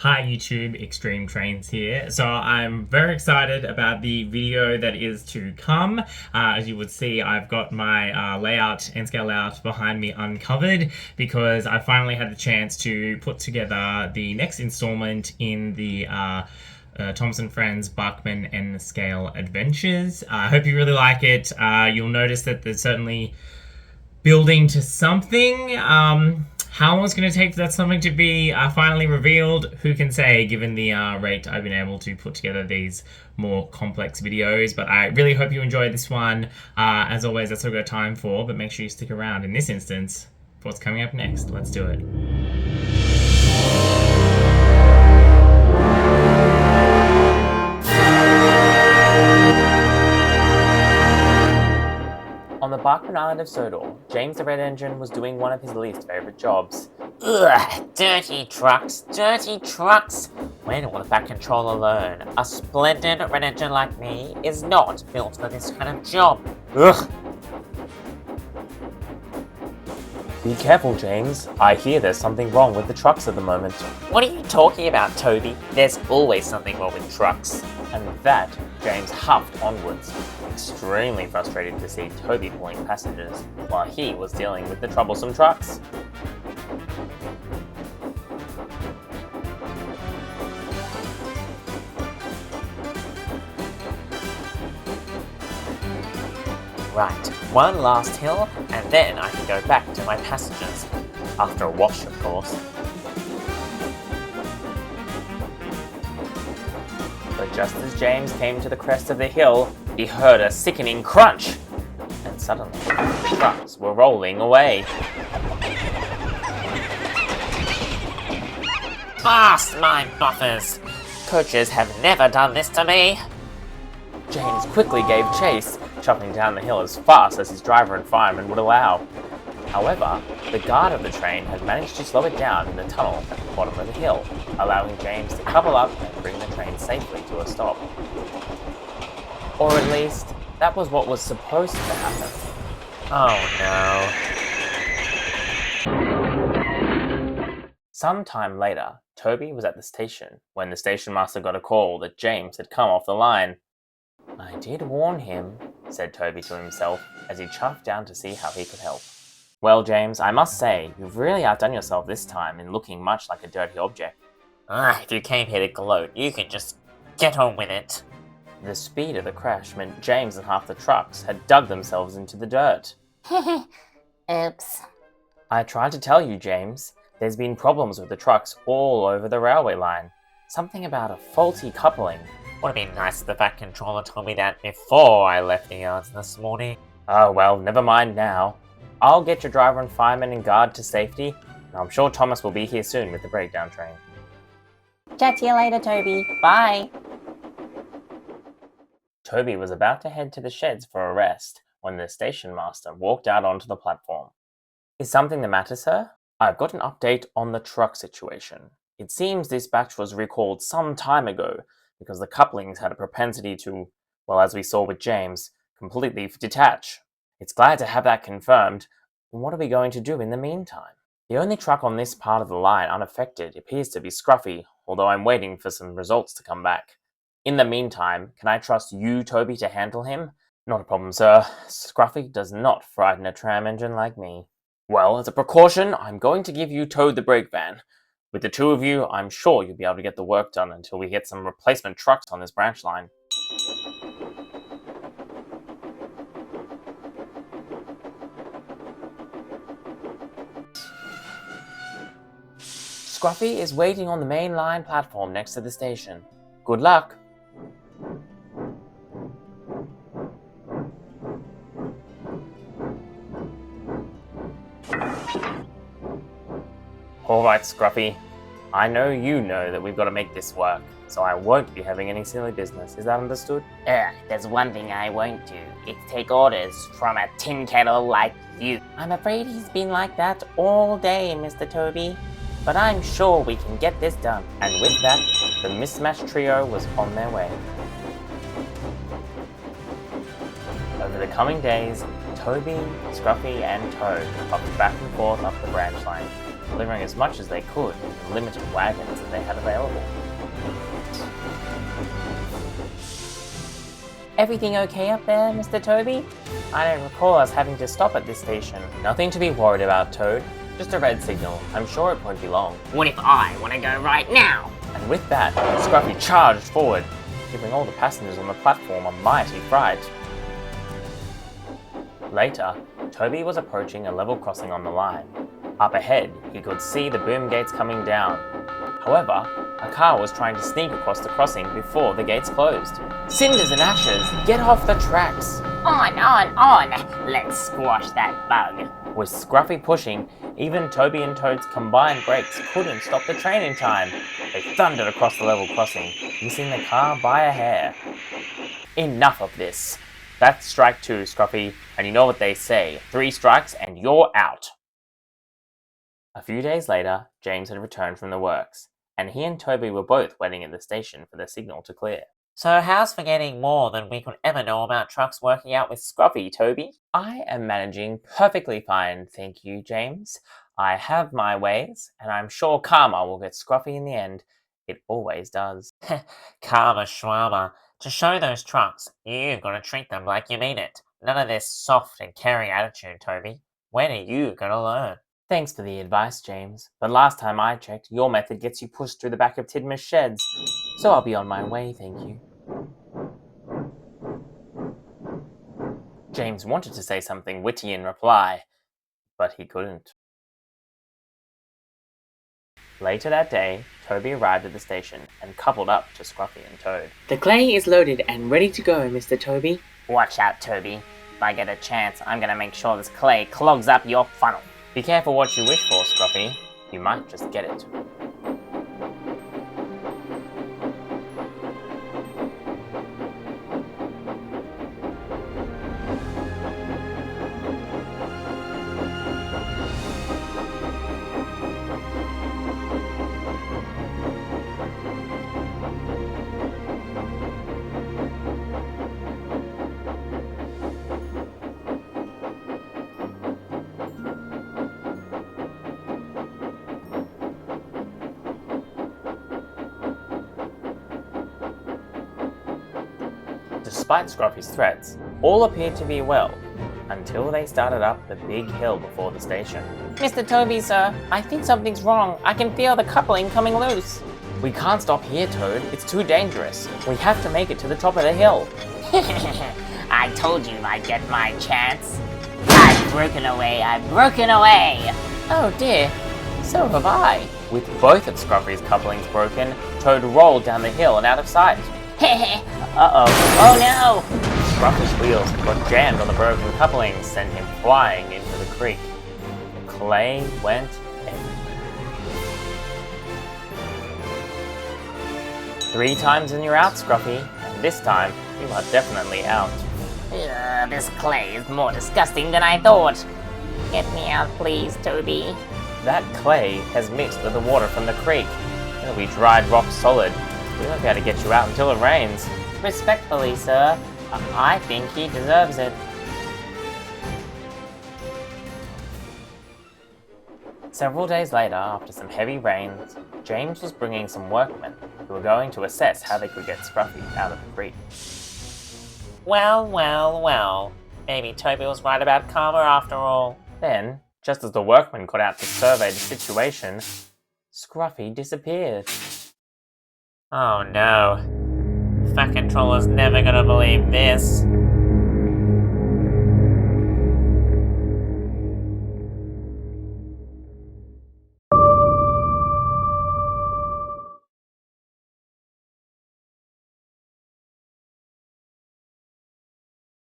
Hi YouTube, XtremeTrainz here. So I'm very excited about the video that is to come. As you would see, I've got my layout, N-scale layout behind me uncovered because I finally had the chance to put together the next installment in the Thomas & Friends Bachmann N-scale adventures. I hope you really like it. You'll notice that there's certainly building to something. How long it's going to take for that something to be finally revealed, who can say, given the rate I've been able to put together these more complex videos. But I really hope you enjoyed this one. As always, that's all I've got time for, but make sure you stick around in this instance for what's coming up next. Let's do it. On the Bachmann Island of Sodor, James the Red Engine was doing one of his least favourite jobs. Ugh, dirty trucks, dirty trucks! When will the Fat Controller learn? A splendid Red Engine like me is not built for this kind of job. Ugh! Be careful, James. I hear there's something wrong with the trucks at the moment. What are you talking about, Toby? There's always something wrong with trucks. And with that, James huffed onwards, extremely frustrated to see Toby pulling passengers while he was dealing with the troublesome trucks. Right, one last hill, and then I can go back to my passengers. After a wash, of course. But just as James came to the crest of the hill, he heard a sickening crunch. And suddenly, the trucks were rolling away. Blast my buffers! Coaches have never done this to me! James quickly gave chase, chuffing down the hill as fast as his driver and fireman would allow. However, the guard of the train had managed to slow it down in the tunnel at the bottom of the hill, allowing James to couple up and bring the train safely to a stop. Or at least, that was what was supposed to happen. Oh no. Sometime later, Toby was at the station when the station master got a call that James had come off the line. I did warn him, said Toby to himself as he chuffed down to see how he could help. Well, James, I must say, you've really outdone yourself this time in looking much like a dirty object. If you came here to gloat, you can just get on with it. The speed of the crash meant James and half the trucks had dug themselves into the dirt. Oops. I tried to tell you, James. There's been problems with the trucks all over the railway line. Something about a faulty coupling. Would have been nice if the Fat Controller told me that before I left the yards this morning. Oh well, never mind now. I'll get your driver and fireman and guard to safety, and I'm sure Thomas will be here soon with the breakdown train. Chat to you later, Toby. Bye. Toby was about to head to the sheds for a rest when the station master walked out onto the platform. Is something the matter, sir? I've got an update on the truck situation. It seems this batch was recalled some time ago because the couplings had a propensity to, well, as we saw with James, completely detach. It's glad to have that confirmed. What are we going to do in the meantime? The only truck on this part of the line unaffected appears to be Scruffy, although I'm waiting for some results to come back. In the meantime, can I trust you, Toby, to handle him? Not a problem, sir. Scruffy does not frighten a tram engine like me. Well, as a precaution, I'm going to give you Toad the brake van. With the two of you, I'm sure you'll be able to get the work done until we get some replacement trucks on this branch line. Scruffy is waiting on the main line platform next to the station. Good luck! Alright, Scruffy. I know you know that we've got to make this work, so I won't be having any silly business. Is that understood? There's one thing I won't do. It's take orders from a tin kettle like you. I'm afraid he's been like that all day, Mr. Toby. But I'm sure we can get this done. And with that, the mismatched trio was on their way. Over the coming days, Toby, Scruffy, and Toad hopped back and forth up the branch line, delivering as much as they could in the limited wagons that they had available. Everything okay up there, Mr. Toby? I don't recall us having to stop at this station. Nothing to be worried about, Toad. Just a red signal. I'm sure it won't be long. What if I want to go right now? And with that, Scruffy charged forward, giving all the passengers on the platform a mighty fright. Later, Toby was approaching a level crossing on the line. Up ahead, he could see the boom gates coming down. However, a car was trying to sneak across the crossing before the gates closed. Cinders and ashes, get off the tracks! On! Let's squash that bug. With Scruffy pushing, even Toby and Toad's combined brakes couldn't stop the train in time. They thundered across the level crossing, missing the car by a hair. Enough of this. That's strike 2, Scruffy, and you know what they say, 3 strikes and you're out. A few days later, James had returned from the works, and he and Toby were both waiting at the station for the signal to clear. So how's forgetting more than we could ever know about trucks working out with Scruffy, Toby? I am managing perfectly fine, thank you, James. I have my ways, and I'm sure karma will get Scruffy in the end. It always does. Karma schwama. To show those trucks, you've got to treat them like you mean it. None of this soft and caring attitude, Toby. When are you gonna learn? Thanks for the advice, James, but last time I checked, your method gets you pushed through the back of Tidmer's sheds, so I'll be on my way, thank you. James wanted to say something witty in reply, but he couldn't. Later that day, Toby arrived at the station and coupled up to Scruffy and Toad. The clay is loaded and ready to go, Mr. Toby. Watch out, Toby. If I get a chance, I'm gonna make sure this clay clogs up your funnel. Be careful what you wish for, Scruffy. You might just get it. Despite Scruffy's threats, all appeared to be well, until they started up the big hill before the station. Mr. Toby, sir, I think something's wrong. I can feel the coupling coming loose. We can't stop here, Toad. It's too dangerous. We have to make it to the top of the hill. I told you I'd get my chance. I've broken away. Oh dear, so have I. With both of Scruffy's couplings broken, Toad rolled down the hill and out of sight. Uh-oh. Oh no! Scruffy's wheels got jammed on the broken couplings, sent him flying into the creek. The clay went everywhere. 3 times and you're out, Scruffy, and this time you are definitely out. This clay is more disgusting than I thought. Get me out, please, Toby. That clay has mixed with the water from the creek. It'll be dried rock solid. We won't be able to get you out until it rains. Respectfully, sir, I think he deserves it. Several days later, after some heavy rains, James was bringing some workmen who were going to assess how they could get Scruffy out of the creek. Well. Maybe Toby was right about karma after all. Then, just as the workmen got out to survey the situation, Scruffy disappeared. Oh no. Fat Controller's never gonna believe this.